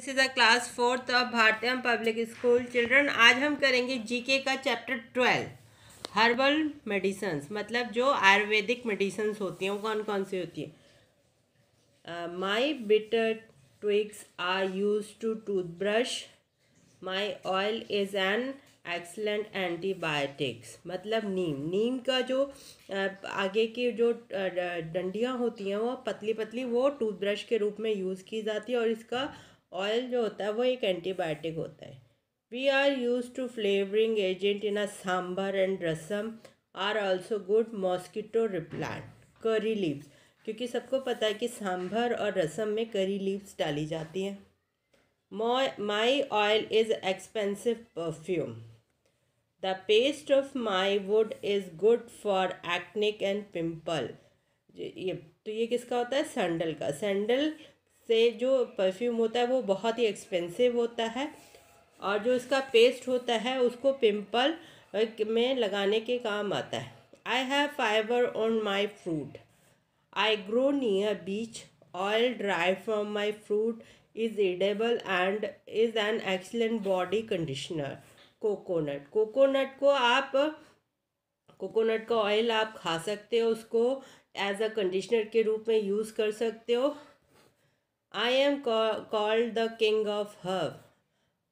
This is a class 4th of भारतीय public school. Children, आज हम करेंगे जीके का चैप्टर 12 हर्बल मेडिसन्स, मतलब जो आयुर्वेदिक मेडिसन्स होती हैं वो कौन कौन सी होती है। My bitter twigs are use to toothbrush, my oil is an excellent antibiotics. मतलब नीम का जो आगे की जो डंडियाँ होती हैं वो पतली पतली, वो टूथब्रश के रूप में यूज़ की जाती है और इसका ऑयल जो होता है वो एक एंटीबायोटिक होता है। We are use to flavouring agent in a sambar and rasam are also good mosquito repellent. Curry leaves, क्योंकि सबको पता है कि सांभर और रसम में करी लीव्स डाली जाती हैं। My oil is expensive perfume. The paste of my wood is good for acne and pimple. ये किसका होता है? सैंडल का। सैंडल से जो परफ्यूम होता है वो बहुत ही एक्सपेंसिव होता है और जो इसका पेस्ट होता है उसको पिंपल में लगाने के काम आता है। I have fiber on my fruit. I grow near beach. Oil derived from my fruit is edible and is an excellent body conditioner. Coconut का ऑयल आप खा सकते हो, उसको एज अ कंडीशनर के रूप में यूज़ कर सकते हो। I am called the king of herb.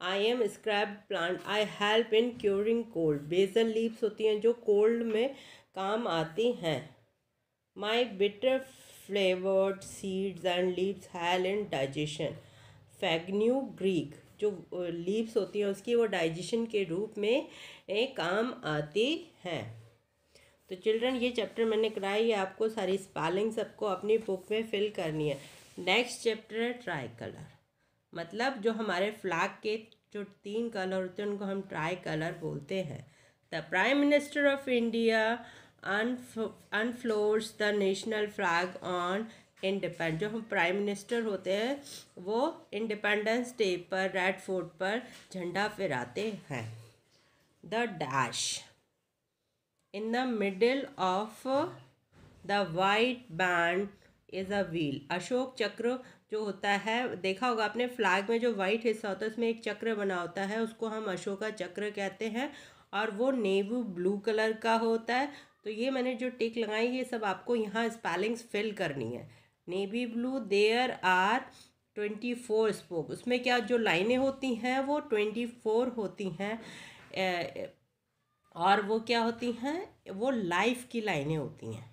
I am shrub plant. I help in curing cold. Basil leaves होती हैं जो कोल्ड में काम आती हैं। My bitter flavoured seeds and leaves help in digestion. Fenugreek, जो लीव्स होती हैं उसकी वो डाइजेशन के रूप में काम आती हैं। तो चिल्ड्रन, ये चैप्टर मैंने कराया, ये आपको सारी स्पेलिंग सबको अपनी बुक में फिल करनी है। नेक्स्ट चैप्टर है ट्राई कलर, मतलब जो हमारे फ्लैग के जो 3 कलर होते हैं उनको हम ट्राई कलर बोलते हैं। The prime minister of India unfurls the national flag on independence. जो हम प्राइम मिनिस्टर होते हैं वो इंडिपेंडेंस डे पर रेड फोर्ट पर झंडा फहराते हैं। The dash in the middle of the white band is a wheel. Ashok Chakra जो होता है, देखा होगा आपने फ्लैग में जो वाइट हिस्सा होता है उसमें एक चक्र बना होता है, उसको हम अशोका चक्र कहते हैं और वो नेवी ब्लू कलर का होता है। तो ये मैंने जो टिक लगाई ये सब आपको यहाँ स्पेलिंग्स फिल करनी है। Navy blue, there are 24 spoke, उसमें क्या जो लाइनें होती हैं वो 24 होती हैं और वो क्या होती हैं, वो लाइफ की लाइनें होती हैं।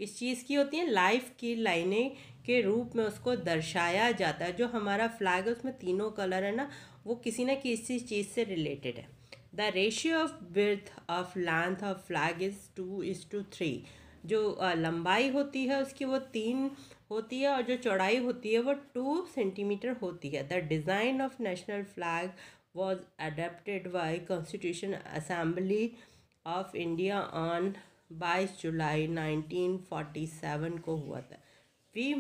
किस चीज़ की होती हैं? लाइफ की लाइनें के रूप में उसको दर्शाया जाता है। जो हमारा फ्लैग है उसमें तीनों कलर है ना, वो किसी न किसी चीज़ से रिलेटेड है। The ratio of width of length of flag is 2:3। जो लंबाई होती है उसकी वो 3 होती है और जो चौड़ाई होती है वो 2 सेंटीमीटर होती है। The design of national flag was adopted by Constitution Assembly of India on 22 जुलाई 1947 को हुआ था। We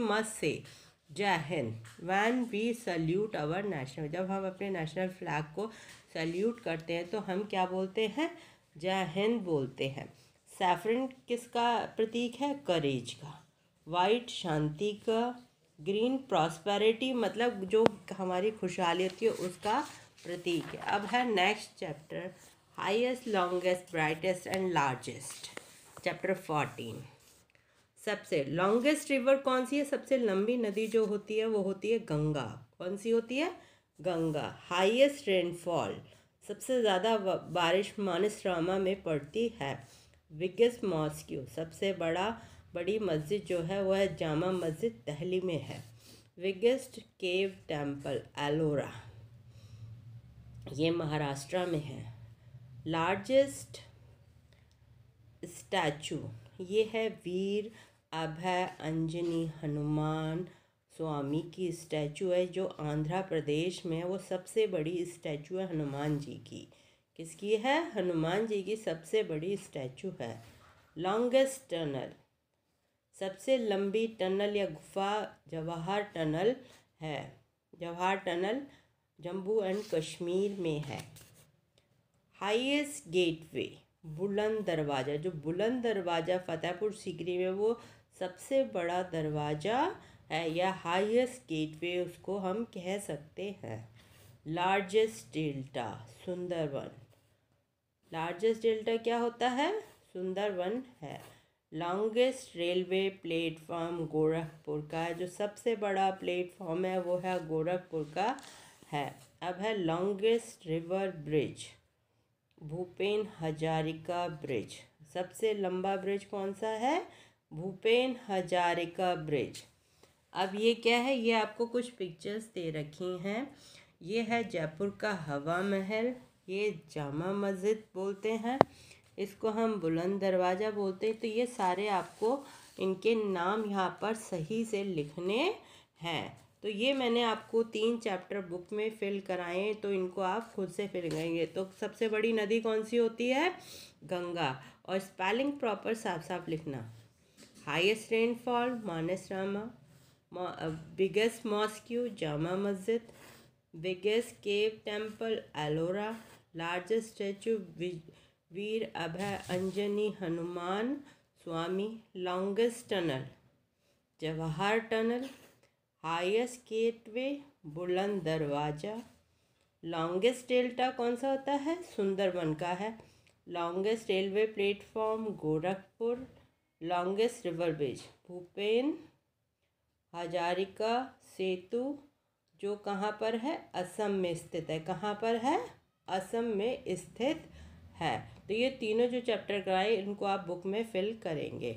must say जय Hind when we salute our national। जब हम अपने नेशनल फ्लैग को सल्यूट करते हैं तो हम क्या बोलते हैं? जय हिंद बोलते हैं। सैफरन किसका प्रतीक है? करेज का। वाइट शांति का। ग्रीन प्रॉस्पेरिटी, मतलब जो हमारी खुशहाली होती है उसका प्रतीक है। अब है next chapter, highest longest brightest and largest. Chapter 14। सबसे लॉन्गेस्ट रिवर कौन सी है? सबसे लंबी नदी जो होती है वो होती है गंगा। कौन सी होती है? गंगा। हाईएस्ट रेनफॉल, सबसे ज़्यादा बारिश मानसरामा में पड़ती है। बिगेस्ट मॉस्क्यू, सबसे बड़ी मस्जिद जो है वह है जामा मस्जिद, दिल्ली में है। बिगेस्ट केव टेम्पल एलोरा, ये महाराष्ट्र में है। लार्जेस्ट स्टैचू, ये है वीर अभय अंजनी हनुमान स्वामी की स्टैचू है जो आंध्र प्रदेश में है। वो सबसे बड़ी स्टैचू है हनुमान जी की। किसकी है? हनुमान जी की सबसे बड़ी स्टैचू है। लॉन्गेस्ट टनल, सबसे लंबी टनल या गुफा जवाहर टनल है। जवाहर टनल जम्मू एंड कश्मीर में है। हाईएस्ट गेटवे, बुलंद दरवाज़ा, जो बुलंद दरवाज़ा फतेहपुर सीकरी में वो सबसे बड़ा दरवाज़ा है या हाईएस्ट गेटवे उसको हम कह सकते हैं। Largest delta Sundarban, largest delta क्या होता है? सुंदरवन है। लॉन्गेस्ट रेलवे प्लेटफॉर्म गोरखपुर का है, जो सबसे बड़ा प्लेटफॉर्म है वो है गोरखपुर का है। अब है longest river bridge, Bhupen Hazarika bridge. सबसे लंबा ब्रिज कौन सा है? भूपेन हजारिका ब्रिज। अब ये क्या है? ये आपको कुछ पिक्चर्स दे रखी हैं। ये है जयपुर का हवा महल, ये जामा मस्जिद बोलते हैं, इसको हम बुलंद दरवाज़ा बोलते हैं। तो ये सारे आपको इनके नाम यहाँ पर सही से लिखने हैं। तो ये मैंने आपको 3 चैप्टर बुक में फिल कराए, तो इनको आप खुद से फिल करेंगे। तो सबसे बड़ी नदी कौन सी होती है? गंगा। और स्पेलिंग प्रॉपर साफ साफ लिखना। Highest rainfall Mawsynram, biggest mosque Jama Masjid, biggest cave temple Ellora, largest statue Veer Abhay Anjani Hanuman Swami, longest tunnel Jawahar tunnel, highest gateway Buland Darwaza, longest delta कौन सा होता है? सुंदरवन का है। Longest railway platform Gorakhpur, longest river bridge Bhupen Hazarika Setu, जो कहाँ पर है? असम में स्थित है। कहाँ पर है? असम में स्थित है। तो ये तीनों जो चैप्टर कराए इनको आप बुक में फिल करेंगे।